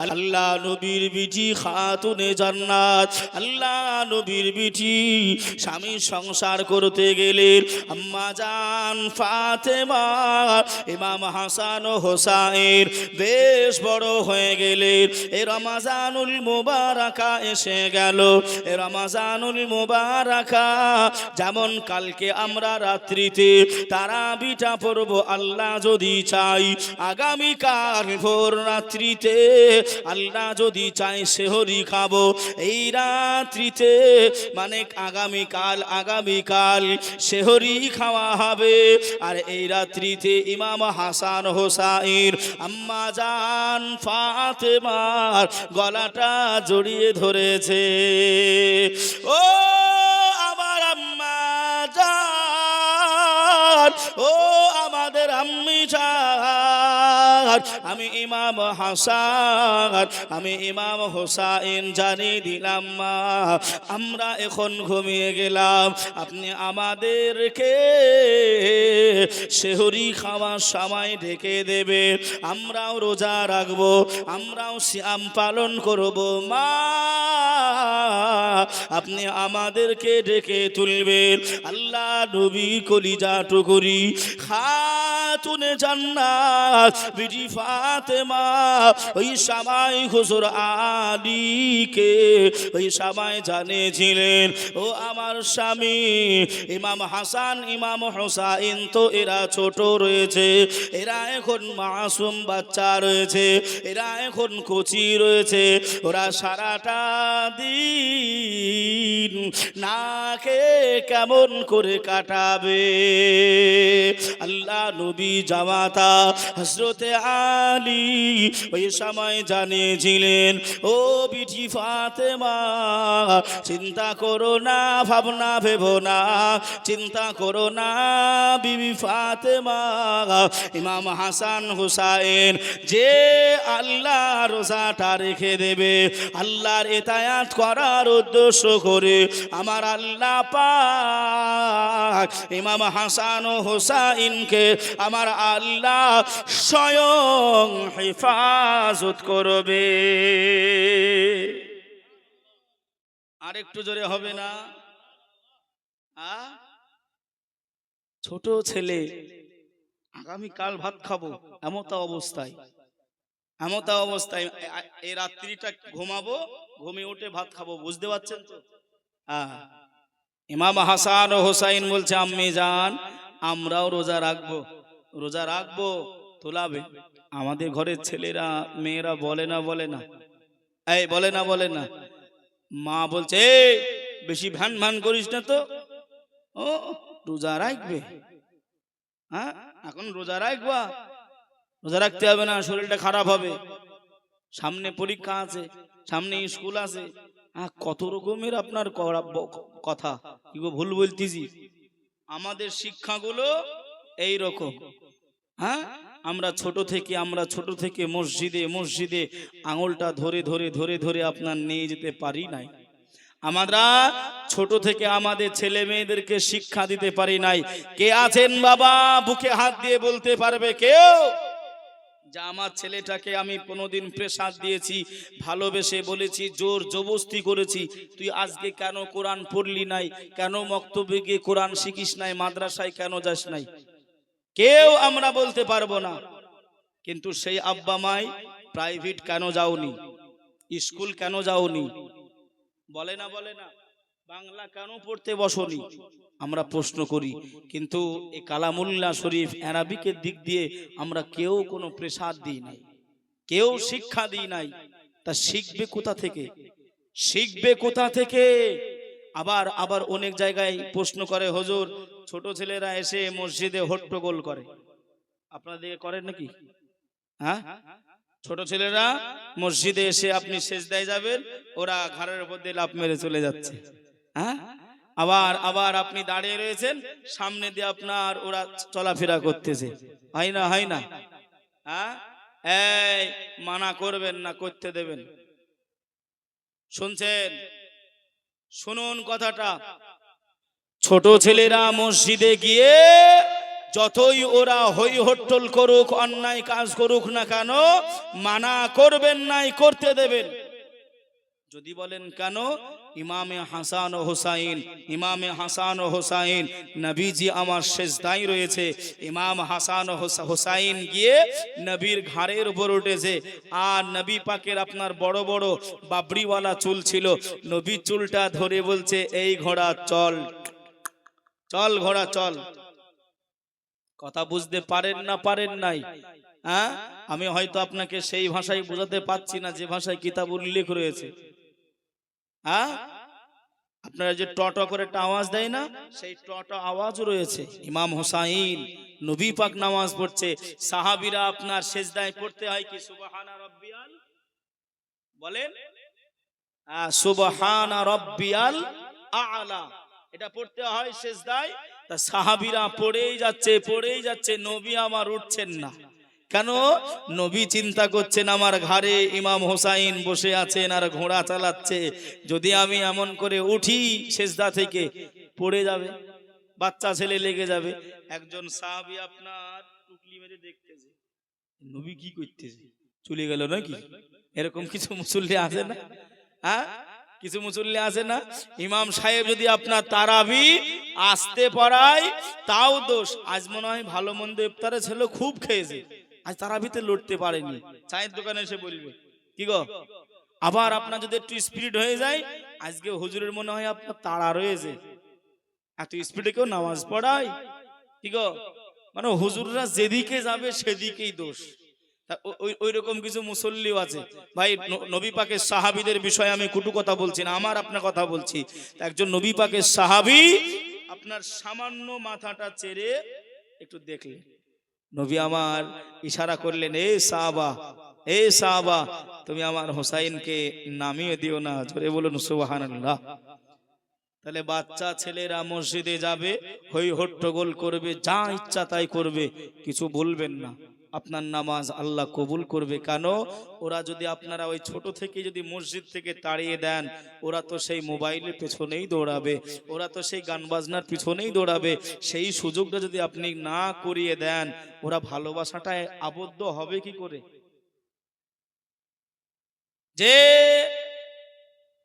আল্লাহ নবীর বিটি খাতুনে জান্নাত, আল্লাহ নবীর বিটি স্বামী সংসার করতে গেলেন আম্মা জান ফাতেমা ইমাম হাসান ও হোসাইন বেশ বড় হয়ে গেলেন। এ রমাজানুল মুবারাকা এসে গেল। এ রমাজানুল মুবারাকা যেমন কালকে আমরা রাত্রিতে তারাবিটা পড়ব আল্লাহ যদি চাই, আগামীকাল ভোর রাত্রিতে আল্লাহ যদি চাই সেহরি খাবো। এই রাত্রিতে মানে আগামীকাল সেহরি খাওয়া হবে। আর এই রাত্রিতে ইমাম হাসান হোসাইন আম্মা জান ফাতেমার গলাটা জড়িয়ে ধরেছে। ও আমার আম্মা জান, ও আমাদের আম্মি জান, আমি ইমাম হাসান, আমি ইমাম হোসাইন জানিয়ে দিলাম মা, আমরা এখন ঘুমিয়ে গেলাম, আপনি আমাদেরকে সেহরি খাওয়ার সময় ঢেকে দেবে, আমরাও রোজা রাখবো, আমরাও সিয়াম পালন করব। মা আপনি আমাদেরকে ডেকে তুলবেন। আল্লাহ নবী কলিজা টুকুরি খাতুনে জান্নাত বিটি ফাতেমা ওই সময় হুজুর আলীকে ওই সময় জানিয়েছিলেন, ও আমার স্বামী ইমাম হাসান ইমাম হোসাইন তো এরা ছোট রয়েছে, এরা এখন মাসুম বাচ্চা রয়েছে, এরা এখন কচি রয়েছে, ওরা সারাটা দিন নাকে কেমন করে কাটাবে। আল্লাহ নবী জামাতা হযরতে আলী ওই সময় জানিয়েছিলেন, ও বিটি ফাতেমা চিন্তা করো না, ভাবনা ভেবো না, চিন্তা করো না বিবি ফাতেমা, ইমাম হাসান হুসাইন যে আল্লাহ রোজাটা রেখে দেবে, আল্লাহর ইতায়াত করার উদ্দেশ্য করে আমার আল্লাহ পাক ইমাম হাসান ও হুসাইনকে আমার আল্লাহ স্বয়ং হেফাজত করবে। আর একটু জোরে হবে না? ছোট ছেলে আগামীকাল ভাত খাবো এমতা অবস্থায় এই রাত্রিটা ঘুমাবো, ঘুমিয়ে উঠে ভাত খাবো, বুঝতে পারছেন তো? ইমাম হাসান ও হোসাইন বলছে, আম্মি জান আমরাও রোজা রাখবো তোলাবে। আমাদের ঘরের ছেলেরা মেয়েরা বলে না এই বলে না। মা বলছে, বেশি ভ্যান করিস না তো, ও রোজা রাখবে, হ্যাঁ এখন রোজা রাখবা, রোজা রাখতে হবে না, শরীরটা খারাপ হবে, সামনে পরীক্ষা আছে, সামনে স্কুল আছে, কত রকমের আপনার কথা কি ভুল বলতেছি। আমাদের শিক্ষাগুলো এই রকম। আমরা ছোট থেকে মসজিদে আঙুলটা ধরে আপনার নিয়ে যেতে পারি নাই। আমরা ছোট থেকে আমাদের ছেলে মেয়েদেরকে শিক্ষা দিতে পারি নাই। কে আছেন বাবা বুকে হাত দিয়ে বলতে পারবে কেউ যে আমার ছেলেটাকে আমি কোনোদিন প্রেসার দিয়েছি, ভালোবেসে বলেছি, জোর জবরদস্তি করেছি, তুই আজকে কেন কোরআন পড়লি নাই, কেন মক্তবে গিয়ে কোরআন শিখিস নাই, মাদ্রাসায় কেন যাস নাই? কেউ আমরা বলতে পারবো না। কিন্তু সেই আব্বা মাই প্রাইভেট কেন যাওনি, স্কুল কেন যাওনি, বলে না বাংলা কেন পড়তে বসনি, আমরা প্রশ্ন করি। কিন্তু এই কালামুল্লাহ শরীফ আরবিকের দিক দিয়ে আমরা কেউ কোনো প্রেসার দিই নাই, কেউ শিক্ষা দিই নাই। তা শিখবে কোথা থেকে? আবার অনেক জায়গায় প্রশ্ন করে, হুজুর ছোট ছেলেরা এসে মসজিদে হট্টগোল করে, আপনাদের করেন নাকি? ছোট ছেলেরা মসজিদে এসে আপনি সেজদায় যাবেন, ওরা ঘাড়ের উপর দিয়ে লাফ মেরে চলে যাচ্ছে। আবার আপনি দাঁড়িয়ে রয়েছেন, সামনে দিয়ে আপনার ওরা চলাফেরা করতেছে, হয় না? এই মানা করবেন না, করতে দেবেন। শুনছেন? শুনুন কথাটা। ছোট ছেলেরা মসজিদে গিয়ে যতই ওরা হই হট্টল করুক, অন্যায় কাজ করুক না কেন, মানা করবেন নাই, করতে দেবেন। যদি বলেন কেন, ইমামে হাসান ও হোসাইন, ইমামে হাসান ও হোসাইন, নবীজি আমার সেজদায় রয়েছে। ইমাম হাসান ও হোসাইন গিয়ে নবীর ঘাড়ের উপর উঠেছে। আর নবী পাকের আপনার বড় বড় বাবরিওয়ালা চুল ছিল, নবী চুলটা ধরে বলছে, এই ঘোড়া চল, চল ঘোড়া চল। কথা বুঝতে পারেন না পারেন নাই? হ্যাঁ, আমি হয়তো আপনাকে সেই ভাষায় বোঝাতে পারছি না যে ভাষায় কিতাব উল্লেখ রয়েছে। হ্যাঁ, আপনারা যে টট করে একটা আওয়াজ দেয় না, সেই টট আওয়াজও রয়েছে। ইমাম হোসাইন, নবী পাক নামাজ পড়ছে, সাহাবীরা আপনার সেজদায় পড়তে হয় কি সুবহানা রাব্বিয়াল, বলেন সুবহানা রাব্বিয়াল আ'লা, এটা পড়তে হয় সেজদায়। তা সাহাবীরা পড়েই যাচ্ছে, পড়েই যাচ্ছে, নবী আমার উঠছেন না। কেন? নবী চিন্তা করছেন আমার ঘাড়ে ইমাম হোসাইন বসে আছেন আর ঘোড়া চালাচ্ছে, যদি আমি এমন করে উঠি সেজদা থেকে, পড়ে যাবে, বাচ্চা ছেলে লেগে যাবে। একজন সাহাবী আপনার টুকলি মেরে দেখতেছে, নবী কি করতেছে, চলে গেল নাকি? এরকম কিছু মুসল্লি আছে না? হ্যাঁ, কিছু মুসল্লি আছে না? ইমাম সাহেব যদি আপনার তারাবি আসতে পড়ায় তাও দোষ। আজ মনে হয় ভালো মন্দ ইফতারে ছেলে খুব খেয়েছে, আজ তারাবিতে লড়তে পারেনি, চায়ের দোকানে এসে বলবে কি গো। আবার আপনার যদি একটু স্পিড হয়ে যায়, আজকে হুজুরের মনে হয় আপনার তাড়া রয়েছে, এত স্পিডে কেউ নামাজ পড়ায় কি গো। মানে হুজুররা যেদিকে যাবে সেদিকেই দোষ। ওই রকম কিছু মুসল্লিও আছে। ভাই, নবী পাকের সাহাবীদের বিষয়ে আমি কুটু কথা বলছি না, আমার আপনার কথা বলছি। একজন নবী পাকের সাহাবী আপনার সামান্য মাথাটা চেড়ে একটু দেখলেন, নবী আমার ইশারা করলেন, এ সাহাবা, এ সাহাবা, তুমি আমার হোসাইনকে নামিয়ে দিও না। জোরে বলুন সুবহানাল্লাহ। তাহলে বাচ্চা ছেলেরা মসজিদে যাবে, হই হট্টগোল করবে, যা ইচ্ছা তাই করবে, কিছু বলবেন না, আপনার নামাজ আল্লাহ কবুল করবে। কেন? ওরা যদি আপনারা ওই ছোট থেকে যদি মসজিদ থেকে তাড়িয়ে দেন, ওরা তো সেই মোবাইলের পেছনেই দৌড়াবে, ওরা তো সেই গান বাজনার পিছনেই দৌড়াবে। সেই সুযোগটা যদি আপনি না করিয়ে দেন, ওরা ভালোবাসাটায় আবদ্ধ হবে কি করে? যে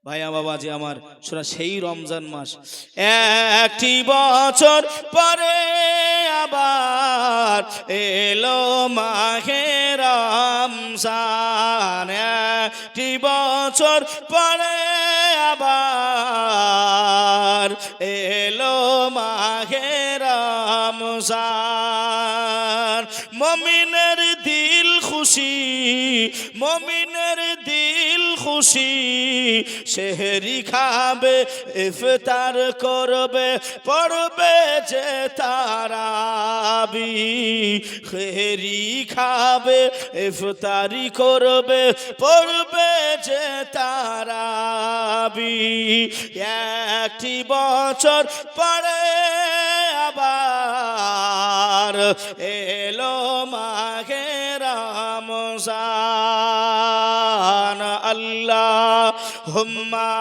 ভাইয়া বাবা যে আমার শোনা, সেই রমজান মাস, একটি বছর পরে আবার এলো মাহে রমজান, একটি বছর পরে আবার এলো মাহে রমজান। মুমিনের দিল খুশি, মুমিনের দিল খুশি, সেহরি খাবে, ইফতার করবে, পড়বে যে তারাবি, সেহরি খাবে, ইফতারি করবে, পড়বে যে তারাবি। একটি বছর পরে আবার এলো মাহে রমজান। আল্লাহুম্মা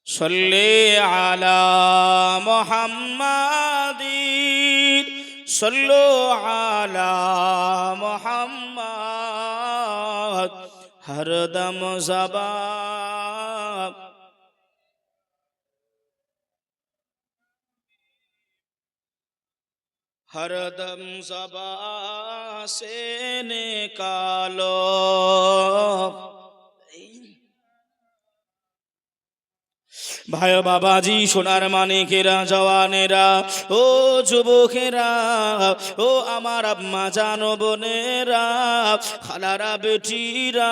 সাল্লি আলা মুহাম্মাদিন, সাল্লু আলা মুহাম্মাদ, হরদম জবাব हरदम ज़बा से निकालो। ভাই বাবাজি, সোনার মানিকেরা, জওয়ানেরা, ও যুবকেরা, ও আমার আম্মা জানো বোনেরা, খালারা, বেটিরা,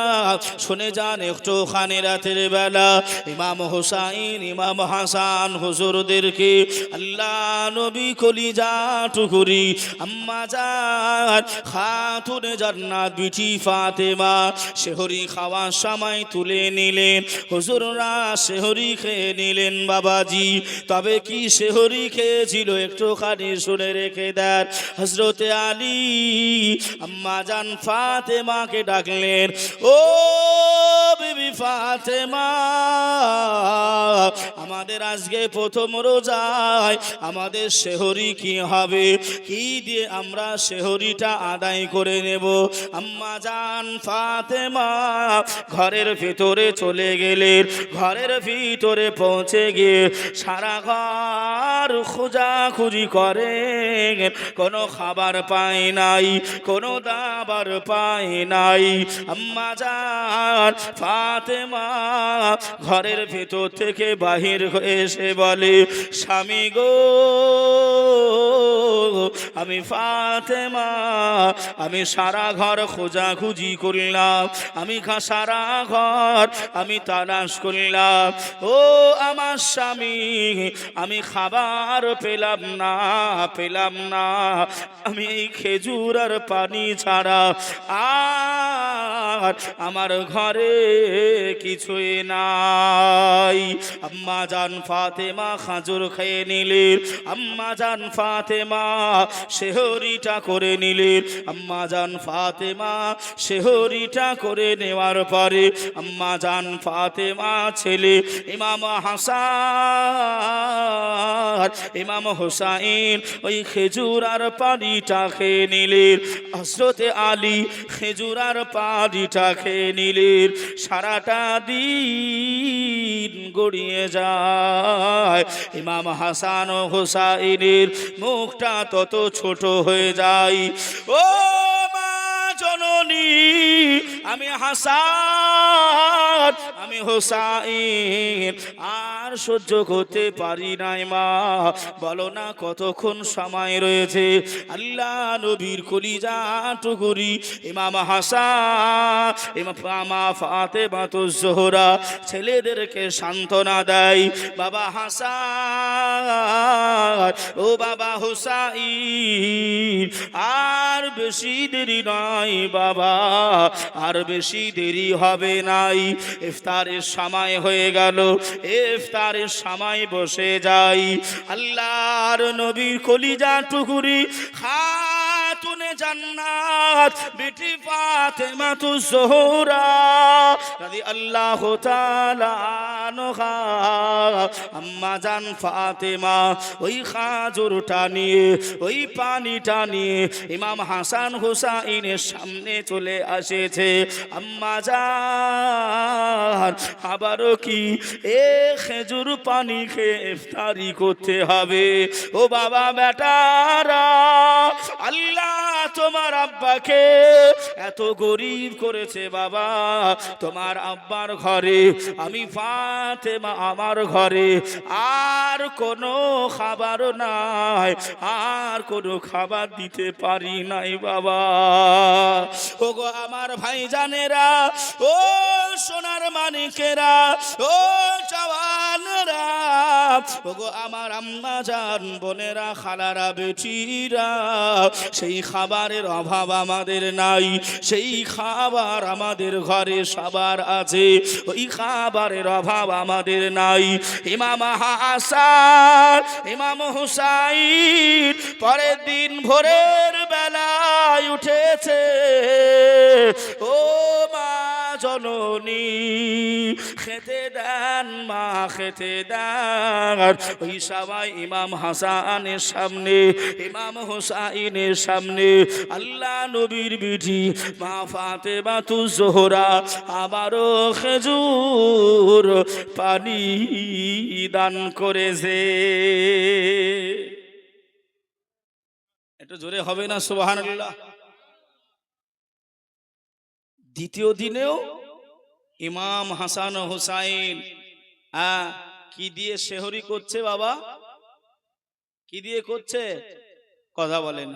শুনে যান একটু খানে রাতের বেলা ইমাম হোসাইন, ইমাম হাসান হুজুরদেরকে আল্লাহ নবী কলিজা টুকুরি আম্মা জান খাতুনে জান্নাত বিটি ফাতেমা সেহরি খাওয়ার সময় তুলে নিলেন। হুজুররা সেহরি খেয়ে নিলেন বাবাজি। তবে কি সেহরি খেয়েছিল একটুখানি শুনে রেখে দেন। হযরতে আলী আম্মা জান ফাতেমাকে ডাকলেন, ও বিবি ফাতেমা, আমাদের আজকে প্রথম রোজায় আমাদের সেহরি কি হবে, কি দিয়ে আমরা সেহরিটা আদায় করে নেব? আম্মা জান ফাতেমা ঘরের ভিতরে চলে গেলেন। ঘরের ভিতরে পৌঁছে গিয়ে সারা ঘর খোঁজাখুঁজি করে, কোনো খাবার পায় নাই, কোনো দাবার পায় নাই। আম্মা জান ফাতেমা ঘরের ভেতর থেকে বাহির হয়ে এসে বলে, স্বামী গো, আমি ফাতেমা, আমি সারা ঘর খোঁজাখুঁজি করলাম, আমি সারা ঘর আমি তালাশ করলাম, ও আমার স্বামী, আমি খাবার পেলাম না, পেলাম না, আমি এই খেজুর আর পানি ছাড়া আর আমার ঘরে কিছুই নাই। আম্মা জান ফাতেমা খাজুর খেয়ে নিলেন, আম্মা জান ফাতেমা সেহরিটা করে নিলেন। আম্মা জান ফাতেমা সেহরিটা করে নেওয়ার পরে আম্মা জান ফাতেমা ছেলে ইমাম হাসান ইমাম হুসাইন ওই খেজুর আর পানিটা খেয়ে নিলেন। হযরতে আলী খেজুর আর পানিটা খেয়ে নিলেন। সারাটা দিন গড়িয়ে যায়, ইমাম হাসান ও হুসাইনের মুখটা তত ছোট হয়ে যায়। ও মা জননী, আমি হাসান, আমি হুসাইন আর সহ্য করতে পারি নাই মা, বলো না কতক্ষণ সময় রয়েছে? আল্লাহ নবীর কলিজা টুকুরি ইমাম হাসান ইমাম ফাতেমাতুজ জোহরা ছেলেদেরকে সান্ত্বনা দেয়, বাবা হাসান, ও বাবা হুসাইন, আর বেশি দেরি নয় বাবা, আর বেশি দেরি হবে নাই, ইফতারের সময় হয়ে গেল, ইফতারের সময় বসে যাই। আল্লাহর নবীর কলিজা টুকুরি খাতুনে জান্নাত বিটি ফাতেমাতুজ জোহরা রাদিয়াল্লাহু তাআলা আনহা আম্মা জান ফাতেমা ওই খাজুরটা নিয়ে, ওই পানিটা নিয়ে ইমাম হাসান হুসাইনের সামনে চলে আসেছে। আম্মা জান, আবারও কি এ খেজুর পানি খেয়ে ইফতারি করতে হবে? ও বাবা বেটারা, আল্লাহ তোমার আব্বাকে এত গরিব করেছে বাবা, তোমার আব্বার ঘরে আমি ফাতেমা আমার ঘরে আর কোনো খাবার নাই, আর কোনো খাবার দিতে পারি নাই বাবা। ও গো আমার ভাইজানেরা, ও সোনার মানিকেরা, ও জওয়ানরা, ও গো আমার আম্মা জান বোনেরা, খালারা, বেটিরা, সেই খাবারের অভাব আমাদের নাই, সেই খাবার আমাদের ঘরে সবার আছে, ওই খাবারের অভাব আমাদের নাই। ইমাম হাসান ইমাম হুসাইন পরের দিন ভোরের বেলায় উঠেছে। ও মা জননী, খেতে দেন মা, খেতে দেন। ওই সবাই ইমাম হাসানের সামনে, ইমাম হুসাইনের সামনে আল্লাহ নবীর বিটি মা ফাতেমাতুজ জোহরা আবারও খেজুর পানি দান করেছে। একটু জোরে হবে না সুবহানাল্লাহ? দ্বিতীয় দিনেও ইমাম হাসান ও হুসাইন কি দিয়ে সেহরি করছে বাবা? কি দিয়ে করছে? কথা বলেন।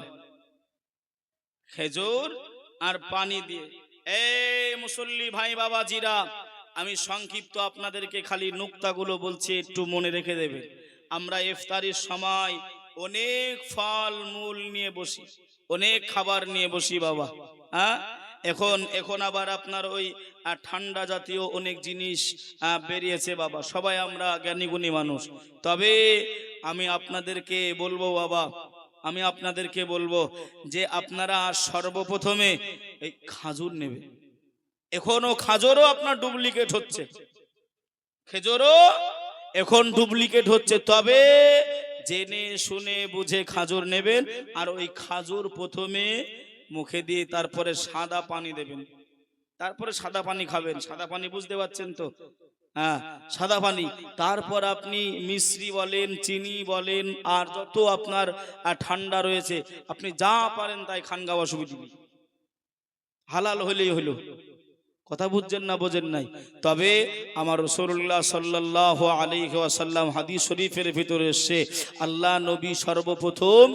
খেজুর আর পানি দিয়ে। এই মুসল্লি ভাই বাবাজিরা, আমি সংক্ষিপ্ত আপনাদেরকে খালি নুক্তাগুলো বলছি, একটু মনে রেখে দেবেন। আমরা ইফতারির সময় অনেক ফল মূল নিয়ে বসি, অনেক খাবার নিয়ে বসি বাবা। এখন এখন আবার আপনার ওই ঠান্ডা জাতীয় অনেক জিনিস বেরিয়েছে বাবা, সবাই আমরা জ্ঞানীগুণী মানুষ। তবে আমি আপনাদেরকে বলবো বাবা, আমি আপনাদেরকে বলবো যে আপনারা সর্বপ্রথমে এই খাজুর নেবে। এখনো খাজুরও আপনার ডুপ্লিকেট হচ্ছে, খেজুরও এখন ডুপ্লিকেট হচ্ছে। তবে জেনে শুনে বুঝে খাজুর নেবেন, আর ওই খাজুর প্রথমে মুখে দিয়ে তারপরে সাদা পানি দেবেন, তারপরে সাদা পানি খাবেন। সাদা পানি বুঝতে পারছেন তো? হ্যাঁ, সাদা পানি। তারপর আপনি মিশ্রি বলেন, চিনি বলেন, আর যত আপনার ঠান্ডা রয়েছে আপনি যা পারেন তাই খান, গা অসুবিধা নেই, হালাল হলেই হলো। কথা বুঝছেন না বোঝেন নাই? তবে আমার রাসূলুল্লাহ সাল্লাল্লাহু আলাইহি ওয়াসাল্লাম হাদিস শরীফের ভিতরে এসেছে আল্লাহ নবী সর্বপ্রথম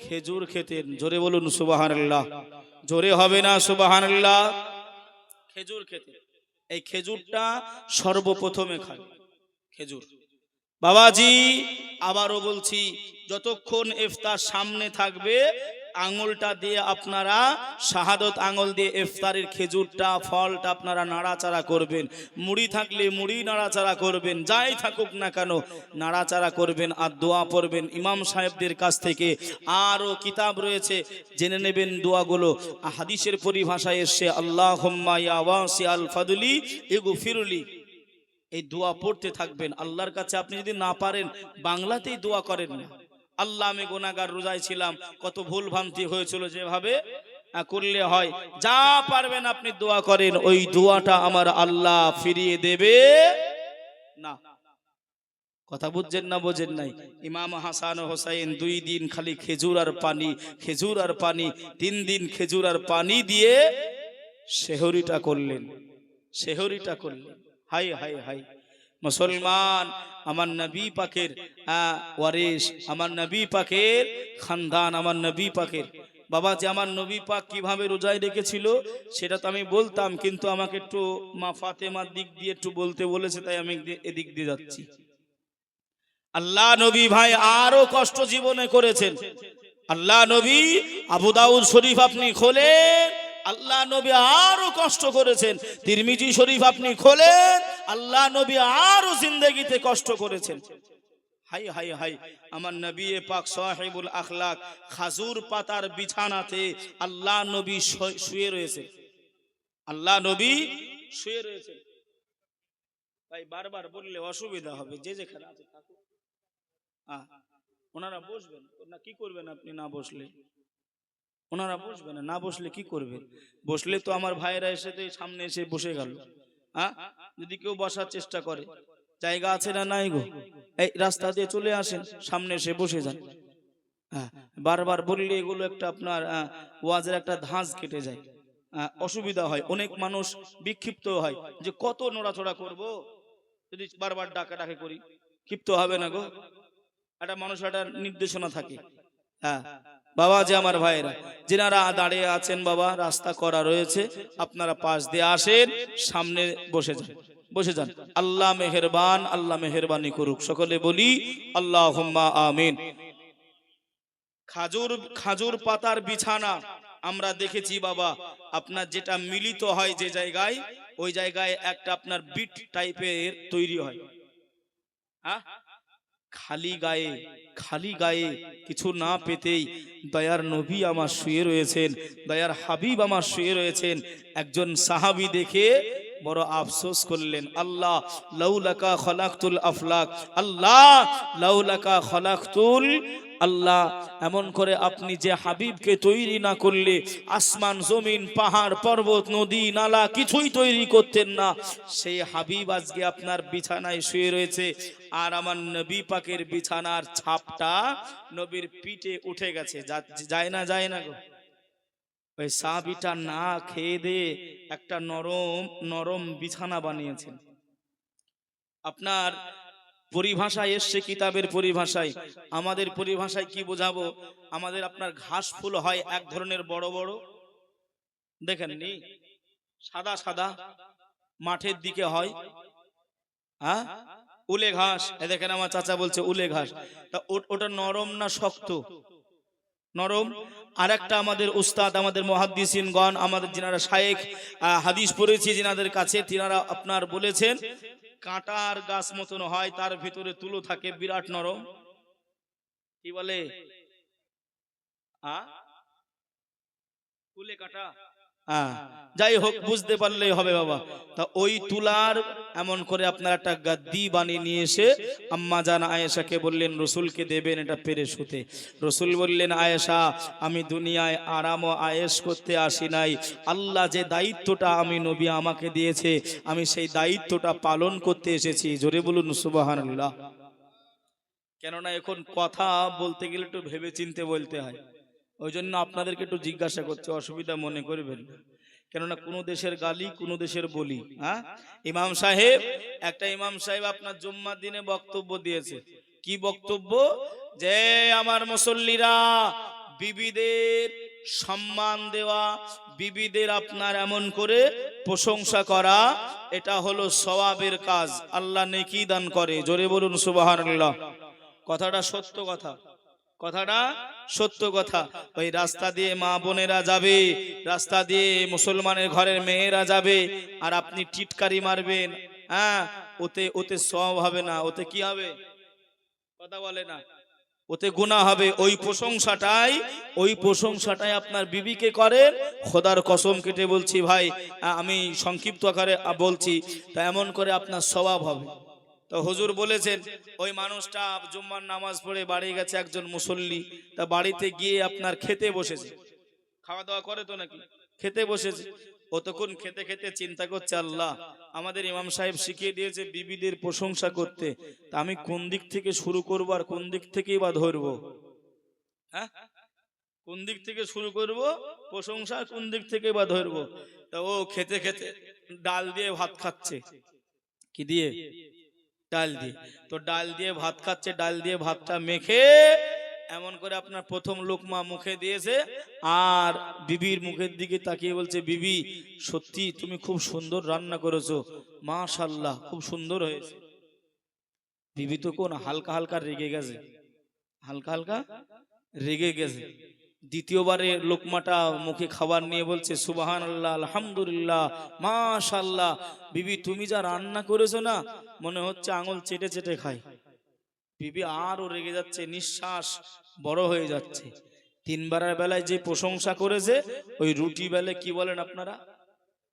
খেজুর খেতেন। জোরে বলুন সুবহানাল্লাহ। জোরে হবে না সুবহানাল্লাহ? খেজুর খেতেন। এই খেজুরটা সর্বপ্রথমে খায় খেজুর। বাবাজি আবারও বলছি, যতক্ষণ ইফতার সামনে থাকবে আঙুলটা দিয়ে আপনারা শাহাদত আঙুল দিয়ে ইফতারের খেজুরটা ফলটা আপনারা নাড়াচাড়া করবেন। মুড়ি থাকলে মুড়ি নাড়াচাড়া করবেন, যাই থাকুক না কেন নাড়াচাড়া করবেন আর দোয়া পড়বেন ইমাম সাহেবদের কাছ থেকে। আরও কিতাব রয়েছে, জেনে নেবেন দোয়াগুলো। হাদিসের পরিভাষায় এসে আল্লাহুম্মা ইয়া ওয়াসিআল ফাদলি ইগফিরলি, এই দোয়া পড়তে থাকবেন। আল্লাহর কাছে আপনি যদি না পারেন বাংলাতেই দোয়া করেন না, আল্লাহ আমি গুনাহগার, রোজায় ছিলাম, কত ভুল ভ্রান্তি হয়েছিল, যেভাবে করলে হয়, যা পারবেন আপনি দোয়া করেন, ওই দোয়াটা আমার আল্লাহ ফিরিয়ে দেবে না। কথা বুঝছেন না বোঝেন নাই? ইমাম হাসান ও হোসাইন 2 দিন খালি খেজুর আর পানি, খেজুর আর পানি, 3 দিন খেজুর আর পানি দিয়ে সেহরিটা করলেন, সেহরিটা করলেন। হাই হাই হাই মুসলমান, আমার নবী পাকের ওয়ারিস, আমার নবী পাকের খানদান, আমার নবী পাকের বাবা, যে আমার নবী পাক কিভাবে রোজায় রেখেছিল সেটা তো আমি বলতাম, কিন্তু আমাকে একটু মা ফাতেমার দিক দিয়ে একটু বলতে বলেছে, তাই আমি এদিক দিয়ে যাচ্ছি। আল্লাহ নবী ভাই আরো কষ্ট জীবনে করেছেন। আল্লাহ নবী আবু দাউদ শরীফ আপনি খোলেন, আল্লাহ নবী আরো কষ্ট করেছেন। তিরমিজি শরীফ আপনি খোলেন, আল্লাহ নবী আরো জিন্দেগিতে কষ্ট করেছেন। হাই হাই হাই আমার নবী পাক সাহেবুল আখলাক খাজুর পাতার বিছানাতে আল্লাহ নবী শুয়ে রয়েছেন, আল্লাহ নবী শুয়ে রয়েছেন। তাই বারবার বললে অসুবিধা হবে, যে যেখানে আছে থাকুক, ওনারা বসবেন না, কি করবেন আপনি না বসলে? ওনারা বসবেন না বসলে কি করবেন? বসলে তো আমার ভাইয়েরা এসে সামনে এসে বসে গেল। যদি কেউ বসার চেষ্টা করে, জায়গা আছে না নাই গো? এই রাস্তা দিয়ে চলে আসেন, সামনে এসে বসে যান। বারবার বললে এগুলো একটা আপনার ওয়াজের একটা ধাঁচ কেটে যায়, অসুবিধা হয়, অনেক মানুষ বিক্ষিপ্ত হয় যে কত নড়াচড়া করব, যদি বারবার ডাকাডাকি করি ক্ষিপ্ত হবে না গো? একটা মানুষ একটা নির্দেশনা থাকে। বাবা যে আমার ভাইরা যিনারা দাঁড়িয়ে আছেন, বাবা রাস্তা করা রয়েছে, আপনারা পাশ দিয়ে আসেন, সামনে বসে যান, বসে যান। আল্লাহ মেহেরবান, আল্লাহ মেহেরবানি করুক। সকলে বলি আল্লাহুম্মা আমিন। খাজুর পাতার বিছানা আমরা দেখেছি বাবা, আপনার যেটা মিলিত হয় যে জায়গায়, ওই জায়গায় একটা আপনার বিট টাইপের তৈরি হয়। খালি গায়ে কিছু না পেতেই দয়ার নবী আমার শুয়ে রয়েছেন, দয়ার হাবিব আমার শুয়ে রয়েছেন। একজন সাহাবী দেখে বড় আফসোস করলেন, আল্লাহ লাউলাকা খলাকতুল আফলাক, আল্লাহ লাউলাকা খলাকতুল, আল্লাহ এমন করে আপনি যে হাবিবকে তৈরি না করলে আসমান জমিন পাহাড় পর্বত নদী নালা কিছুই তৈরি করতেন না। সেই হাবিব আজকে আপনার বিছানায় শুয়ে রয়েছে, আর আমার নবী পাকের বিছানার ছাপটা নবীর পিঠে উঠে গেছে। যায় না, যায় না গো? ওই সাহাবীটা না খেয়ে দিয়ে একটা নরম নরম বিছানা বানিয়েছেন। আপনার পরিভাষায় এসছে, কিতাবের পরিভাষায়, আমাদের পরিভাষায় কি বোঝাবো? আমাদের আপনার ঘাস ফুল হয় এক ধরনের বড় বড়, দেখেননি? সাদা সাদা মাঠের দিকে হয়, উলে ঘাস। দেখেন আমার চাচা বলছে উলে ঘাস। তা ওটা নরম না শক্ত? নরম। আর একটা আমাদের উস্তাদ, আমাদের মুহাদ্দিসিনগণ, আমাদের যিনারা শায়েখ হাদিস পড়েছি যিনাদের কাছে, তিনারা আপনার বলেছেন কাঁটার গাছ মতন হয়, তার ভিতরে তুলো থাকে বিরাট নরম। কি বলে? কুলে কাটা। যাই হোক, বুঝতে পারলেই হবে বাবা। তা ওই তুলার এমন করে আপনার একটা গাদ্দি বানিয়ে নিয়ে এসে আম্মা জান আয়েশাকে বললেন রসুলকে দেবেন এটা পেরে শুতে। রসুল বললেন, আয়েশা, আমি দুনিয়ায় আরাম ও আয়েশ করতে আসি নাই, আল্লাহ যে দায়িত্বটা আমি নবী আমাকে দিয়েছে আমি সেই দায়িত্বটা পালন করতে এসেছি। জোরে বলুন সুবহানাল্লাহ। কেননা এখন কথা বলতে গেলে একটু ভেবে চিনতে বলতে হয়, ওই জন্য আপনাদেরকে একটু জিজ্ঞাসা করছে, অসুবিধা মনে করবেন না। কেননা কোন দেশের গালি কোন দেশের বলি। ইমাম সাহেব, একটা ইমাম সাহেব আপনার জুম্মার দিনে বক্তব্য দিয়েছে। কি বক্তব্য? যে আমার মুসল্লিরা, বিবিদের সম্মান দেওয়া, বিবিদের আপনার এমন করে প্রশংসা করা, এটা হলো সওয়াবের কাজ, আল্লাহ নেকি দান করে। জোরে বলুন সুবহানাল্লাহ। কথাটা সত্য কথা, কথাটা সত্য কথা। ওই রাস্তা দিয়ে মা বোনেরা যাবে, রাস্তা দিয়ে মুসলমানের ঘরের মেয়েরা যাবে, আর আপনি টিটকারি মারবেন, ওতে ওতে সওয়াব হবে না, ওতে কি হবে? কথা বলে না, ওতে গুনাহ হবে। ওই প্রশংসাটাই আপনার বিবিকে করেন। খোদার কসম কেটে বলছি ভাই, আমি সংক্ষিপ্ত আকারে বলছি, তা এমন করে আপনার সওয়াব হবে। তো হুজুর বলেছেন, ওই মানুষটা জুম্মার নামাজ পড়ে বাড়ি গেছে, একজন মুসল্লি, তা বাড়িতে গিয়ে আপনার খেতে বসেছে, খাওয়া দাওয়া করে তো নাকি, খেতে বসেছে। ও তখন খেতে খেতে চিন্তা করছে, আল্লাহ আমাদের ইমাম সাহেব শিখিয়ে দিয়েছে বিবিদের প্রশংসা করতে, তা আমি কোন দিক থেকে শুরু করবো আর কোন দিক থেকেই বা ধরবো? কোন দিক থেকে শুরু করব প্রশংসা, কোন দিক থেকে বা ধরবো? তা ও খেতে খেতে ডাল দিয়ে ভাত খাচ্ছে। কি দিয়ে? ডাল দিয়ে। তো ডাল দিয়ে ভাত খাচ্ছে, ডাল দিয়ে ভাতটা মেখে এমন করে আপনার প্রথম লোকমা মুখে দিয়েছে, আর বিবির মুখের দিকে তাকিয়ে বলছে, বিবি সত্যি তুমি খুব সুন্দর রান্না করেছো, মাশাআল্লাহ খুব সুন্দর হয়েছে। বিবি তো কোন হালকা হালকা রেগে গেছে, হালকা হালকা রেগে গেছে। দ্বিতীয়বারে লোকমাটা মুখে খাবার নিয়ে বলছে, সুবহানাল্লাহ, আলহামদুলিল্লাহ, মাশাআল্লাহ, বিবি তুমি যা রান্না করেছো না, মনে হচ্ছে আঙুল চেটে চেটে খাই। বিবি আরো রেগে যাচ্ছে, নিঃশ্বাস বড় হয়ে যাচ্ছে। তিনবারের বেলায় যে প্রশংসা করেছে, ওই রুটি বেলে কি বলেন আপনারা?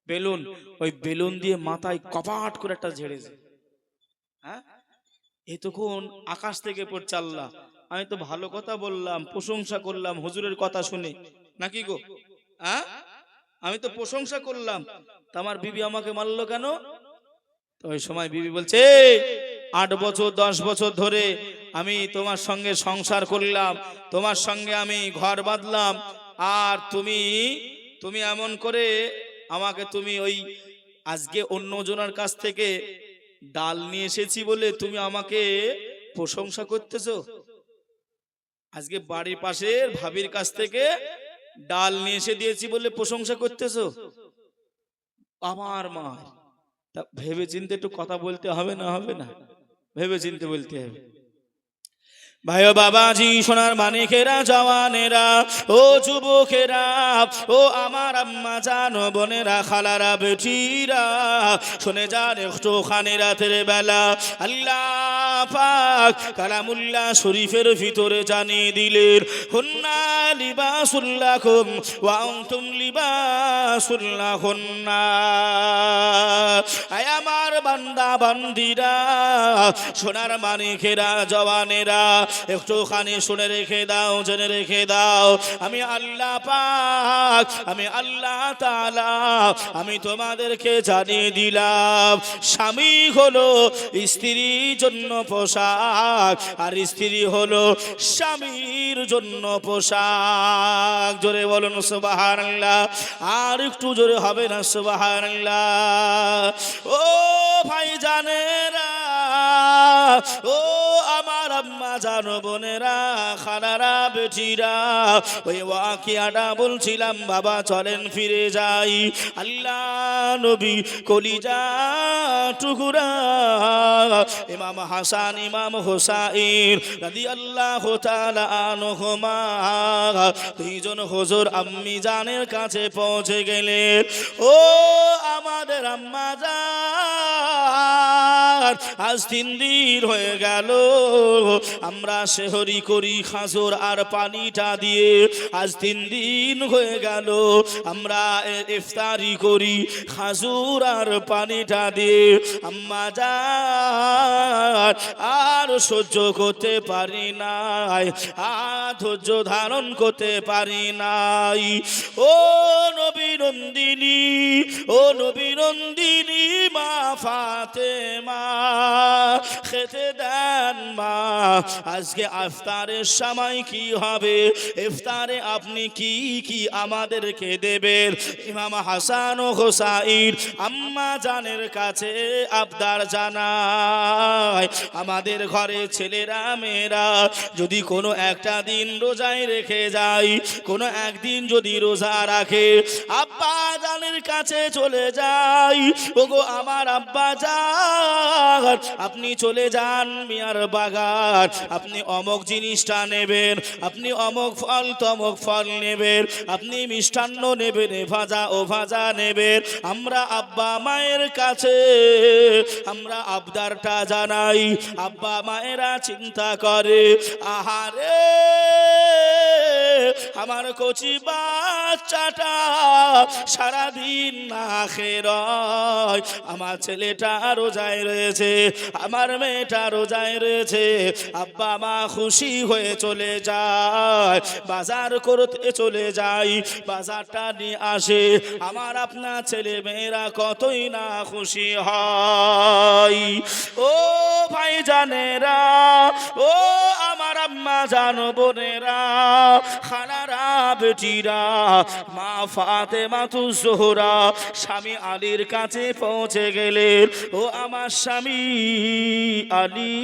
বেলুন। ওই বেলুন দিয়ে মাথায় কপাট করে একটা ঝেড়েছে। এতক্ষণ আকাশ থেকে পড়ছে আল্লাহ, আমি তো ভালো কথা বললাম, প্রশংসা করলাম হুজুরের কথা শুনে, নাকি গো? আমি তো প্রশংসা করলাম, তা আমার বিবি আমাকে মারলো কেন? তো ওই সময় বিবি বলছে, 8 বছর 10 বছর ধরে আমি তোমার সঙ্গে সংসার করলাম, তোমার সঙ্গে আমি ঘর বাঁধলাম, আর তুমি এমন করে আমাকে, তুমি ওই আজকে অন্যজনের কাছ থেকে ডাল নিয়ে এসেছি বলে তুমি আমাকে প্রশংসা করতেছো। আজকে বাড়ির পাশের ভাবির কাছ থেকে ডাল নিয়ে এসে দিয়েছি বলে প্রশংসা করতেছো। আমার মা, তা ভেবে চিন্তে একটু কথা বলতে হবে না? হবে না? ভেবে চিন্তে বলতে হবে। ভাই ও বাবাজি, সোনার মানিকেরা, জওয়ানেরা, ও যুবকেরা, ও আমার আম্মা জান, বোনেরা, খালারা, বেটিরা, শুনে যান একটুখানি রাতের বেলা আল্লাহ পাক কালামুল্লাহ শরীফের ভিতরে জানিয়ে দিলেন, হুন্না লিবাসুল লাকুম ওয়া আনতুম লিবাসুল লাহুন্না। আয় আমার বান্দা বান্দিরা, সোনার মানিকেরা, জওয়ানেরা, একটুখানি শুনে রেখে দাও, জেনে রেখে দাও, আমি আল্লাহ পাক, আমি আল্লাহ তাআলা, আমি তোমাদেরকে জানিয়ে দিলাম, স্বামী হলো স্ত্রীর জন্য পোশাক, আর স্ত্রী হলো স্বামীর জন্য পোশাক। জোরে বলুন সুবহানাল্লাহ। আর একটু জোরে হবে না? সুবহানাল্লাহ। ও ভাই জানেরা, ও আমার আম্মা জানো বোনেরা, খালারা, বেটিরা, ওই ওয়াকিয়াটা বলছিলাম বাবা চলেন ফিরে যাই। আল্লাহ নবী কলিজা টুকুরা ইমাম হাসান ইমাম হোসাইন রাদিয়াল্লাহু তাআলা আনহুমা দুইজন হুজুর আম্মি জানের কাছে পৌঁছে গেলেন। ও আমাদের আম্মা জান, আজ 3 দিন হয়ে গেল আমরা সেহরি করি খাজুর আর পানিটা দিয়ে। আজ 3 দিন হয়ে গেল আমরা ইফতারি করি খাজুর আর পানিটা দিয়ে। আম্মা জান আর সহ্য করতে পারি নাই, আর ধৈর্য ধারণ করতে পারি নাই। ও নবী নন্দিনী, ও নবী নন্দিনী মা ফাতেমা, খেতে দেন মা, আজকে ইফতারের সময় কি হবে, ইফতারে আপনি কি কি আমাদেরকে দেবেন। ইমাম হাসান ও হোসাইন আম্মা জানের কাছে আবদার জানায়, আমাদের ঘরে ছেলেরা মেয়েরা যদি কোনো একটা দিন রোজায় রেখে যায়, কোনো একদিন যদি রোজা রাখে, আব্বা জানের কাছে চলে যাই, ওগো আমার আব্বা জান আপনি চলে যান মিয়ার বাগান, আপনি অমক জিনিসটা নেবেন, আপনি অমক ফল তমক ফল নেবেন, আপনি মিষ্টান্ন নেবেন, ভাজা ও ভাজা নেবেন। আমরা আব্বা মায়ের কাছে আমরা আবদারটা জানাই, আব্বা মায়েরা চিন্তা করে, আহারে আমার কচি বাচ্চাটা সারাদিন না খেয়ে রয়, আমার ছেলেটা রোজায় রয়েছে, আমার মেয়েটা রোজায় রয়েছে। আব্বা মা খুশি হয়ে চলে যায়, বাজার করতে চলে যায়, বাজারটা নিয়ে আসে, আমার আপনার ছেলে মেয়েরা কতই না খুশি হয়। ও ভাই জানেরা, ও আমার আম্মা জানো বোনেরা, খালারা, বেটিরা, মা ফাতেমা তু জোহরা স্বামী আলীর কাছে পৌঁছে গেলেন। ও আমার স্বামী আলী,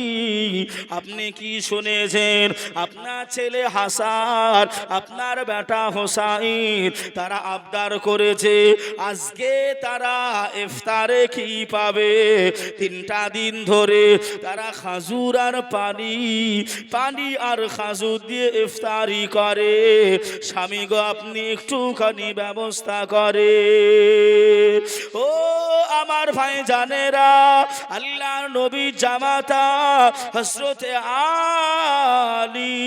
আপনি কি শুনেছেন আপনার ছেলে হাসান, আপনার বেটা হোসাইন তারা আবদার করেছে আজকে তারা ইফতারে কি পাবে। 3টা দিন ধরে তারা খাজুর আর পানি, পানি আর খাজুর দিয়ে ইফতারি করে। স্বামী গো আপনি একটুখানি ব্যবস্থা করে। ও আমার ভাই জানেরা, আল্লাহর নবীর জামাতা হযরতে আলী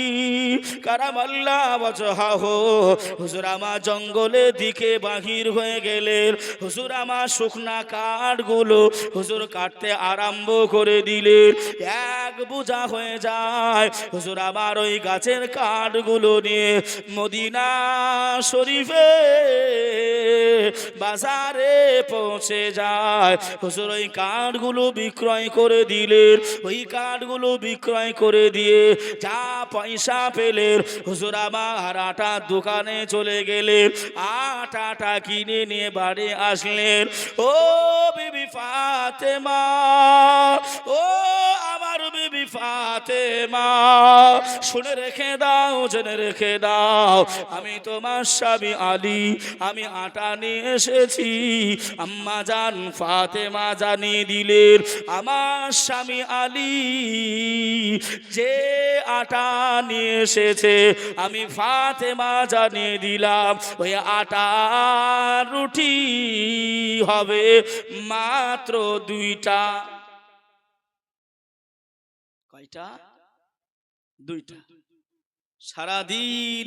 কারামাল্লাহ ওয়াজহাহু হুজুর আমার জঙ্গলের দিকে বাহির হয়ে গেলেন। হুজুর আমার শুকনা কাঠগুলো হুজুর কাটতে আরম্ভ করে দিলেন। এক বোঝা হয়ে যায়। হুজুর আবার ওই গাছের কাঠগুলো নিয়ে মদিনা শরীফে বাজারে পৌঁছে যায়। হুজুর ওই কাঠগুলো বিক্রয় করে দিলেন। ওই কাঠগুলো বিক্রয় করে দিয়ে যা পয়সা পেলেন হুজুর আমার আটার দোকানে চলে গেলেন। আটাটা কিনে নিয়ে বাড়ি আসলেন। ও বিবি ফাতেমা, ও আমার বিবি ফাতেমা, শুনে রেখে দাও, জেনে রেখে দাও, আমি তোমার স্বামী আলী, আমি আটা নিয়ে এসেছি। আম্মা জান ফাতেমা জানিয়ে দিলেন আমার স্বামী আলী যে আটা নিয়ে এসেছে আমি ফাতেমা জানিয়ে দিলাম ওই আটা রুটি হবে মাত্র 2টা। কয়টা? 2টা। সারাদিন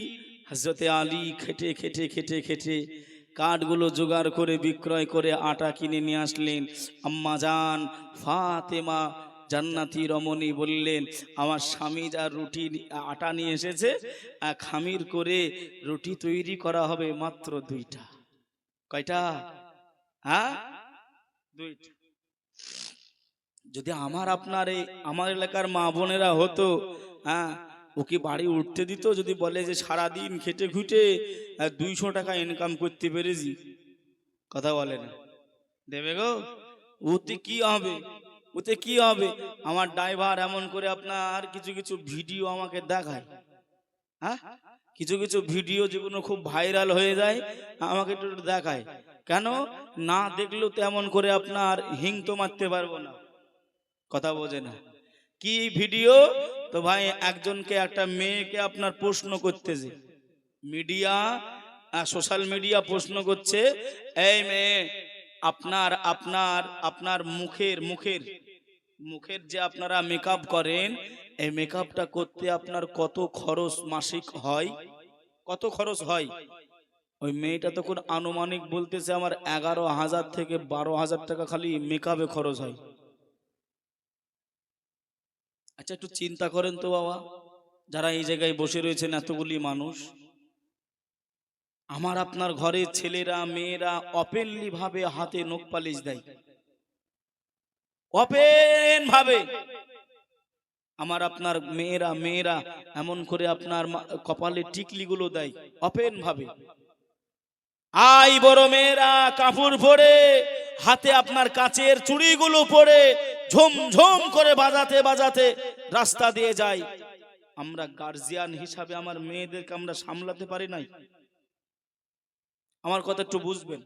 হযরতে আলী খেটে খেটে খেটে খেটে কাঠগুলো জোগাড় করে বিক্রয় করে আটা কিনে নিয়ে আসলেন। আম্মা জান ফাতেমা জান্নাতি রমণী বললেন আমার স্বামী যা রুটি আটা নিয়ে এসেছে খামির করে রুটি তৈরি করা হবে মাত্র 2টা। কয়টা? হ্যাঁ, 2টা। যদি আমার আপনার এই আমার এলাকার মা বোনেরা হতো, হ্যাঁ, ও কি বাড়ি উঠতে দিত? যদি বলে যে সারাদিন খেটে খুটে 200 টাকা ইনকাম করতে পেরেছি, কথা বলে না, দেবে গো? ওতে কি হবে? ওতে কি হবে? আমার ড্রাইভার এমন করে আপনার কিছু কিছু ভিডিও আমাকে দেখায়, হ্যাঁ, কিছু কিছু ভিডিও যেগুলো খুব ভাইরাল হয়ে যায় আমাকে একটু একটু দেখায়। কেন? না দেখলেও তো এমন করে আপনার হিং তো মারতে পারবো না। কথা বোঝে না। কি ভিডিও? তো ভাই একজনকে, একটা মেয়েকে আপনার প্রশ্ন করতেছে মিডিয়া, সোশ্যাল মিডিয়া প্রশ্ন করছে, এই মেয়ে, আপনার আপনার আপনার মুখের মুখের মুখের যে আপনারা মেকআপ করেন, এই মেকআপটা করতে আপনার কত খরচ মাসিক হয়, কত খরচ হয়? ওই মেয়েটা তখন আনুমানিক বলতেছে আমার 11,000 থেকে 12,000 টাকা খালি মেকআপে খরচ হয়। আচ্ছা একটু চিন্তা করেন তো বাবা, যারা এই জায়গায় বসে রয়েছেন এতগুলি মানুষ, আমার আপনার ঘরে ছেলেরা মেয়েরা ওপেনলি ভাবে হাতে নখ পালিশ দেয়, ওপেন ভাবে। আমার আপনার মেয়েরা মেয়েরা এমন করে আপনার কপালে টিকলি গুলো দেয় ওপেন ভাবে। আই বড় মেয়েরা কাপড় পরে, হাতে আপনার কাচের চুড়িগুলো পরে ঝুমঝুম করে বাজাতে বাজাতে রাস্তা দিয়ে যায়। আমরা গার্জিয়ান হিসাবে আমার মেয়েদেরকে আমরা সামলাতে পারি নাই। আমার কথা একটু বুঝবেন,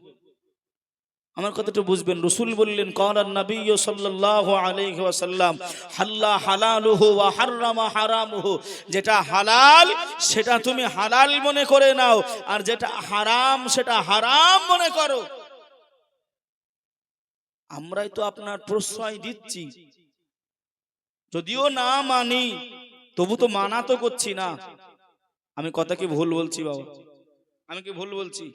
আমার কথা একটু বুঝবেন। রাসূল বললেন, কালান নবী সাল্লাল্লাহু আলাইহি ওয়াসাল্লাম, হাল্লা হালালুহু ওয়া হারামা হারামুহু, যেটা হালাল সেটা তুমি হালাল মনে করে নাও, আর যেটা হারাম সেটা হারাম মনে করো। আমরাই তো আপনার প্রশ্রয় দিচ্ছি, যদিও না মানি তবু তো মানা তো করছি না। আমি কথা কি ভুল বলছি বাবা? আমি কি ভুল বলছি?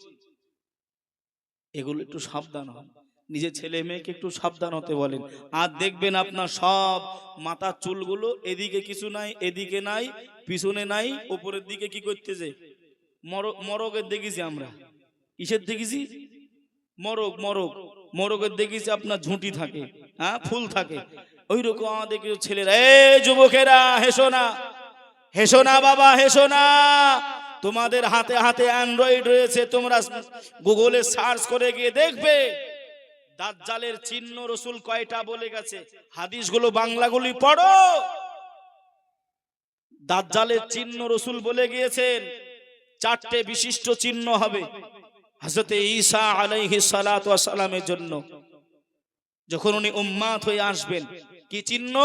এগুলো একটু সাবধান হন, নিজের ছেলে মেয়েকে একটু সাবধান হতে বলেন। আর দেখবেন আপনার সব মাথার চুলগুলো এদিকে কিছু নাই, এদিকে নাই, পিছনে নাই, উপরের দিকে কি করতেছে? মরগের দেখেছি আমরা। কিসের দেখেছি? মরগ মরগ মরগের দেখেছি আপনার ঝুঁটি থাকে, হ্যাঁ, ফুল থাকে। ওই রকম আমাদের কিছু ছেলেরা, এই যুবকেরা হেসো না, হেসো না বাবা, হেসো না। তোমাদের হাতে হাতে অ্যান্ড্রয়েড রয়েছে, তোমরা গুগলে সার্চ করে গিয়ে দেখবে দাজ্জালের চিহ্ন রাসূল কয়টা বলে গেছে। হাদিসগুলো বাংলাগুলি পড়ো। দাজ্জালের চিহ্ন রাসূল বলে গিয়েছেন 4টে বিশিষ্ট চিহ্ন হবে হযরতে ঈসা আলাইহিস সালাতু ওয়াস সালামের জন্য, যখন উনি উম্মাত হয়ে আসবেন। কি চিহ্ন?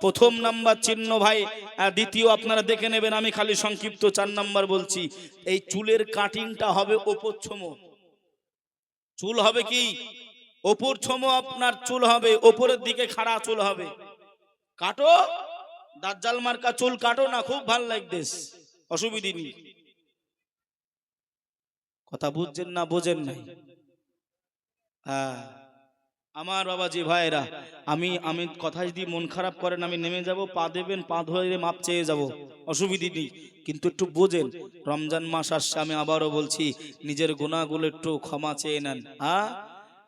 প্রথম নাম্বার চিহ্ন ভাই, দ্বিতীয় আপনারা দেখে নেবেন, আমি খালি সংক্ষিপ্ত 4 নাম্বার বলছি। এই চুলের কাটিংটা হবে ওপরছম। চুল হবে কি? ওপরছম আপনার চুল হবে, ওপরের দিকে খাড়া চুল হবে। কাটো, দাজ্জাল মার্কা চুল কাটো না, খুব ভালো লাগতেস, অসুবিধা নেই। কথা বুঝছেন না বোঝেন নাই? হ্যাঁ আমার বাবাজি ভাইরা, আমি কথা যদি মন খারাপ করেন আমি নেমে যাব, পা দেবেন, পা ধরে মাপ চেয়ে যাব, অসুবিধা নেই। কিন্তু একটু বোঝেন, রমজান মাস আসছে, আমি আবারও বলছি নিজের গুনাহগুলো একটু ক্ষমা চেয়ে নেন। হ্যাঁ,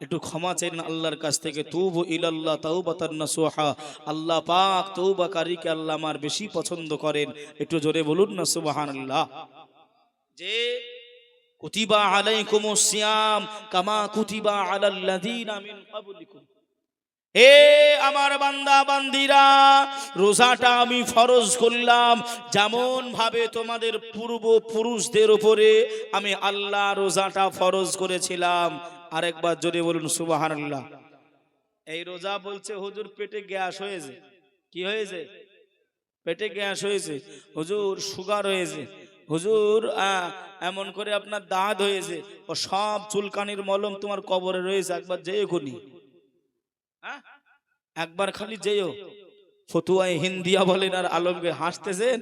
একটু ক্ষমা চেয়ে নেন আল্লাহর কাছ থেকে। তুবু ইলাল্লাহ তাওবাতান নাসুহা, আল্লাহ পাক তওবাকারীকে আল্লাহ আমার বেশি পছন্দ করেন। একটু জোরে বলুন না সুবহানাল্লাহ। যে কুতিবা আলাইকুমুস সিয়াম কামা কুতিবা আলাল্লাযীনা মিন ক্বাবলিকুম, হে আমার বান্দা বান্দিরা, রোজাটা আমি ফরজ করলাম যেমন ভাবে তোমাদের পূর্বপুরুষদের উপরে আমি আল্লাহ রোজাটা ফরজ করেছিলাম। আরেকবার জোরে বলুন সুবহানাল্লাহ। এই রোজা বলছে হুজুর পেটে গ্যাস হয়েছে। কি হয়েছে? পেটে গ্যাস হয়েছে। হুজুর সুগার হয়েছে। হুজুর এমন করে আপনার দাঁত হয়েছে। ও সব চুলকানির মলম তোমার কবরে রয়েছে, একবার যেও খুনি, হ্যাঁ, একবার খালি যেও। ফতুয়ায়ে হিন্দিয়া বলেন আর আলমকে হাসতেছেন,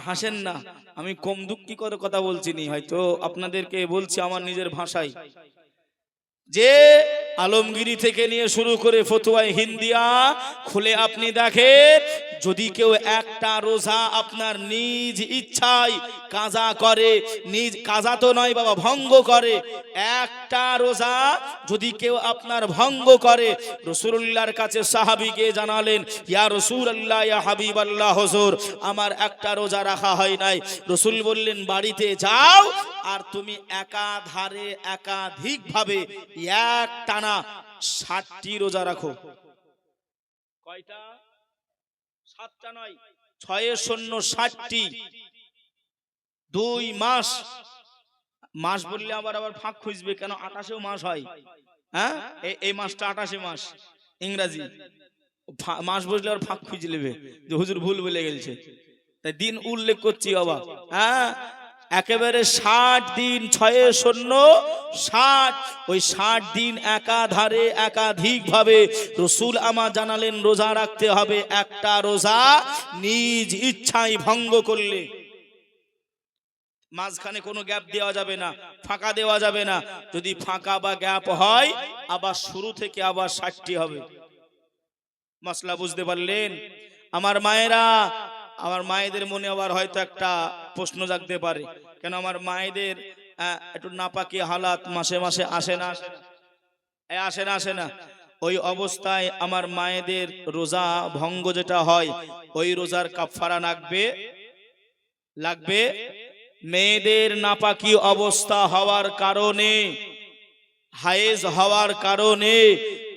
হাসেন না। আমি কম দুঃখী করে কথা বলছি নি, হয়তো আপনাদেরকে বলছি আমার নিজের ভাষায়। যে আলমগিরি থেকে নিয়ে শুরু করে ফতুয়ায়ে হিন্দিয়া খুলে আপনি দেখেন, যদি কেউ একটা রোজা আপনার নিজ ইচ্ছায় কাজা করে, নিজ কাজা তো নয় বাবা, ভঙ্গ করে, একটা রোজা যদি কেউ আপনার ভঙ্গ করে, রাসূলুল্লাহর কাছে সাহাবী গিয়ে জানালেন, ইয়া রাসূলুল্লাহ, ইয়া হাবিবাল্লাহ, হুজুর আমার একটা রোজা রাখা হয় নাই। রাসূল বললেন, বাড়িতে যাও আর তুমি একাধারে একাধিক ভাবে এক টানা 60টি রোজা রাখো। কয়টা? 7টা নয়, 6 শূন্য 60টি। 2 মাস। মাস বললে আবার ফাঁক খুঁজবে কেন? 28এও মাস হয়। হ্যাঁ, এই মাসটা 28 মাস ইংরাজি। মাস বসলে আর ফাঁক খুঁজে নেবে যে হুজুর ভুল বলে গেছে, তাই দিন উল্লেখ করছি বাবা। হ্যাঁ, একেবারে 60 দিন, 6 শূন্য 60। ওই 60 দিন একাধারে একাধিক ভাবে রসুল আমার জানালেন রোজা রাখতে হবে। একটা রোজা নিজ ইচ্ছায় ভঙ্গ করলে মাঝখানে কোনো গ্যাপ দেওয়া যাবে না, ফাঁকা দেওয়া যাবে না। যদি ফাঁকা বা গ্যাপ হয় আবার শুরু থেকে আবার 60টি হবে। মশলা বুঝতে পারলেন? আমার মায়েরা, আমার মায়েদের মনে আবার হয়তো একটা প্রশ্ন জাগতে পারে, কেন আমার মায়েদের একটু নাপাকি হালাত মাসে মাসে আসে না? আসে না? ওই অবস্থায় আমার মায়েদের রোজা ভঙ্গ যেটা হয়, ওই রোজার কাফারা লাগবে। মেয়েদের নাপাকি অবস্থা হওয়ার কারণে, হায়েজ হওয়ার কারণে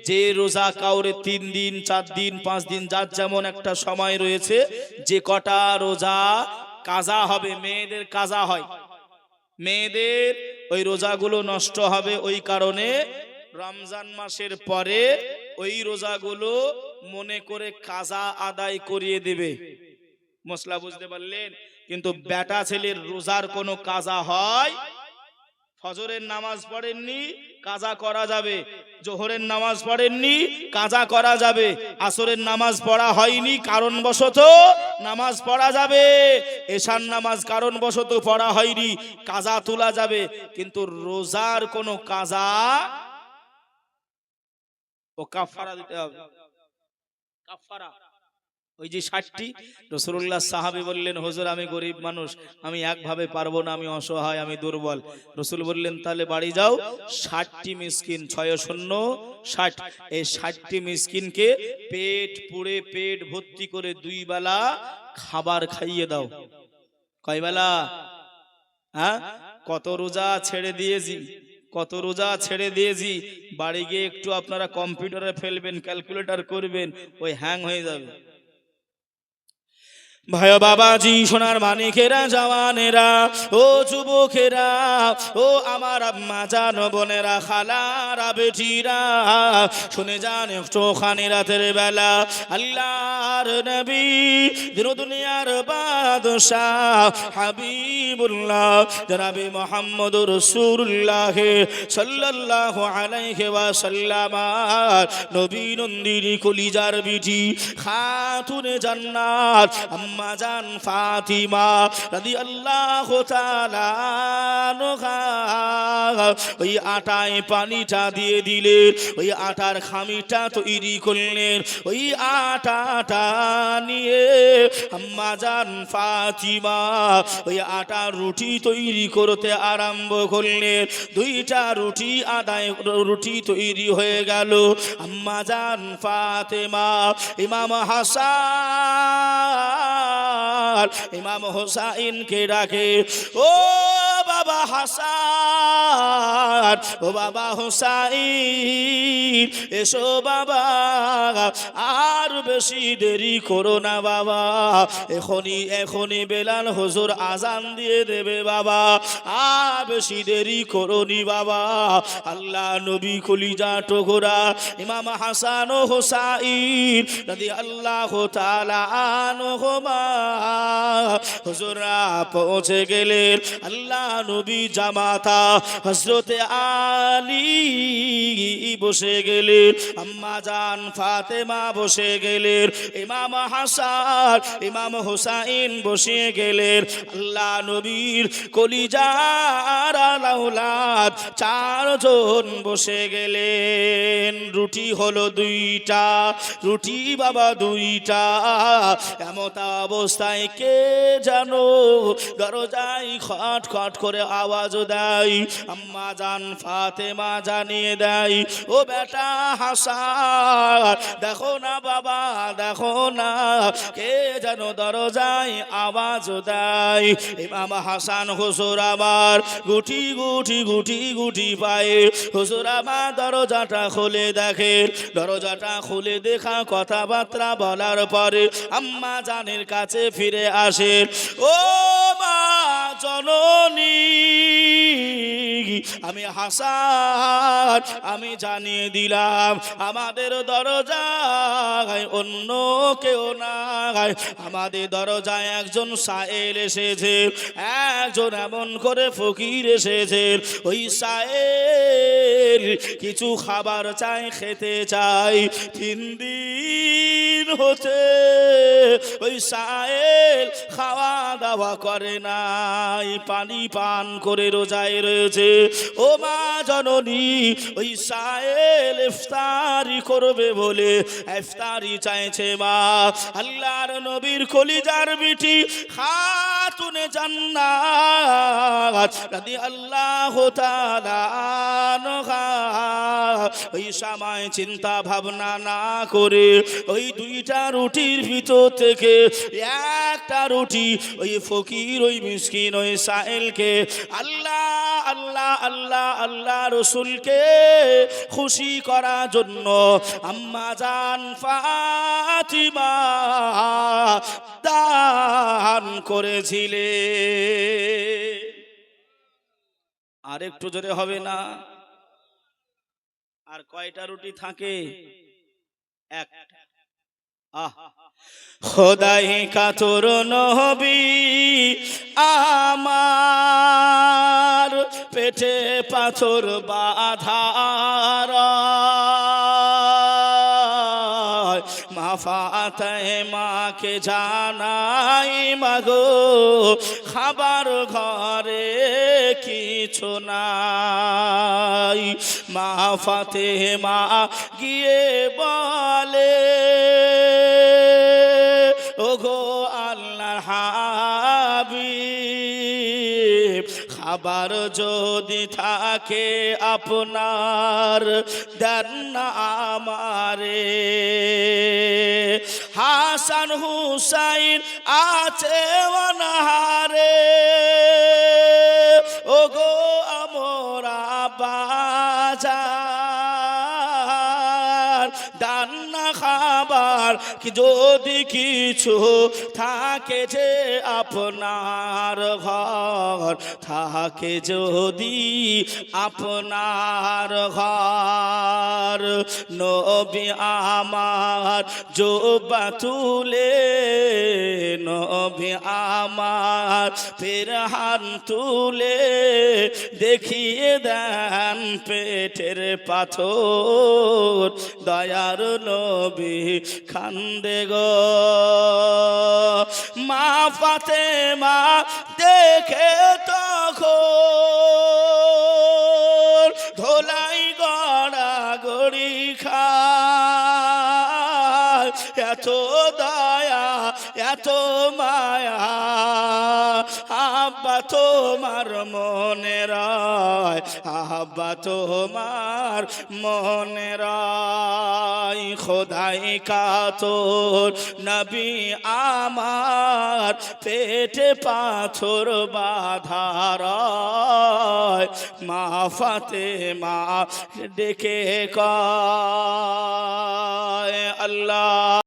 যে রোজা কাউরে 3 দিন 4 দিন 5 দিন যার যেমন একটা সময় রয়েছে, যে কটা রোজা কাজা হবে, মেয়েদের কাজা হয়, মেয়েদের ওই রোজাগুলো নষ্ট হবে। ওই কারণে রমজান মাসের পরে ওই রোজাগুলো মনে করে কাজা আদায় করিয়ে দেবে। মশলা বুঝতে পারলেন? কিন্তু বেটা ছেলের রোজার কোনো কাজা হয়? ফজরের নামাজ পড়েননি, কাজা করা যাবে। জোহরের নামাজ পড়েননি, কাজা করা যাবে। আসরের নামাজ পড়া হয়নি, কারণবশত নামাজ পড়া যাবে। এশার নামাজ কারণবশত পড়া হয়নি, কাজা তোলা যাবে। কিন্তু রোজার কোনো কাজা ও কাফারা দিতে হবে। কাফারা ওই যে 60টি। রাসূলুল্লাহ সাহাবী বললেন, হুজুর আমি গরিব মানুষ, আমি একভাবে পারবো না, আমি অসহায়, আমি দুর্বল। রাসূল বললেন, তাহলে বাড়ি যাও, 60টি মিসকিন, 6 শূন্য 60, এই 60টি মিসকিনকে পেট পুড়ে পেট ভর্তি করে 2 বেলা খাবার খাইয়ে দাও। কয় বেলা? হ্যাঁ, কত রোজা ছেড়ে দিয়েছি, বাড়ি গিয়ে একটু আপনারা কম্পিউটারে ফেলবেন, ক্যালকুলেটর করবেন, ওই হ্যাং হয়ে যাবে। ভাই বাবাজি, সোনার মানিকেরা, জওয়ানেরা, ও যুবকেরা, ও আমার আম্মা জান, বোনেরা, খালারা, বেটিরা, শুনে যান একটু খানি রাতের বেলা আল্লাহর নবী, দিন দুনিয়ার বাদশাহ হাবিবুল্লাহ জনাবে মুহাম্মদুর রাসূলুল্লাহ সাল্লাল্লাহু আলাইহি ওয়াসাল্লাম, নবী নন্দিনী কলিজার বিটি খাতুনে জান্নাত আম্মা জান ফাতিমা রাদিয়াল্লাহু তাআলা আনহা ওই আটায় পানিটা দিয়ে দিলেন, ওই আটার খামিটা তৈরি করলেন, ওই আটাটা নিয়ে আম্মা জান ফাতিমা ওই আটার রুটি তৈরি করতে আরম্ভ করলেন। 2টা রুটি তৈরি হয়ে গেল। আম্মা জান ফাতেমা ইমাম হাসান ইমাম হোসাইনকে ডাকে, ও বাবা হাসান, ও বাবা হোসাইন, এসো বাবা, আর বেশি দেরি করো না বাবা, এখনই বেলাল হুজুর আজান দিয়ে দেবে বাবা, আর বেশি দেরি করোনি বাবা। আল্লাহ নবী কলিজা টুকরা ইমাম হাসান ও হোসাইন রাদিয়াল্লাহু তাআলা আনহুমা হুজুরা পৌঁছে গেলেন। আল্লাহ নবী জামাতা হযরতে আলী বসে গেলেন, আম্মা জান ফাতেমা বসে গেলেন, ইমাম হাসান ইমাম হোসাইন বসে গেলেন। আল্লাহ নবীর কলিজার আওলাদ 4 জন বসে গেলেন। রুটি হলো 2টা, রুটি বাবা 2টা। এমত অবস্থায় কে জানো দরজায় খট খট করে আওয়াজ দেয়। আম্মা জান ফাতেমা জানিয়ে দেয়, ও বেটা হাসান, দেখো না বাবা, দেখো না কে যেন দরজায় আওয়াজ দেয়। ইমাম হাসান হুজুর আমার গুটি গুটি পায়ে হুজুর আমার দরজাটা খুলে দেয়। দেখে দরজাটা খুলে দেখা কথাবার্তা বলার পরে আম্মা জানের কাছে ফিরে আসে। ও মা জননী, আমি হাসান, আমি জানিয়ে দিলাম আমাদের দরজায় অন্য কেউ নাই, আমাদের দরজায় একজন সায়েল এসেছে, একজন এমন করে ফকির এসেছে। ওই সায়েল কিছু খাবার চাই, খেতে চাই। 3 দিন হতে ওই সায়েল খাওয়া দাওয়া করে নাই, পানি পান করে রোজায় রয়েছে। ও মা জননী, ওই সায়েল ইফতারি করবে বলে ইফতারি চাইছে মা। আল্লাহর নবীর কলিজার বিটি খাতুনে জান্নাত রাদিয়াল্লাহু তাআলা আনহা ওই সময় চিন্তা ভাবনা না করে ওই 2টা রুটির ভিতর থেকে একটা রুটি ওই ফকির, ওই মিসকিন, ওই সায়েলকে আল্লাহ আল্লাহ আল্লাহ আল্লাহ রসুলকে খুশি করার জন্য আম্মা জান ফাতিমা দান করেছিলে। আর একটু জোরে হবে না? আর কয়টা রুটি থাকে? একটা। খোদাই কাতর নবী আমার পেটে পাথর বাঁধার, মা ফাতেমাকে জানাই মাগো খাবার ঘরে কিছু নাই। মা ফাতেমা গিয়ে বলে ওগো আল্লাহর হাবিব, খাবার যদি থাকে আপনার দেন না আমারে। হাসান হুসাইন আছে অনাহারে, ওগো আমরা বাজার দান না খাবার কি যদি কিছু থাকে যে আপনার ঘর, থাকে যদি আপনার ঘর। নবী আমার জোবা তুলে, নবী আমার পেরহান তুলে দেখিয়ে দেন পেটের পাথর, দয়ার নবী কান্দে গো। মা ফাতেমা দেখে তখন ধোলাই গড়াগড়ি খায়, এত দয়া এত মায়া আব্বা তোমার মনে রায়, আব্বা তোমার মনে রায়। খোদাই কাতর নবী আমার পেটে পাথর বাঁধার, মা ফাতেমা ডেকে কয় আল্লাহ।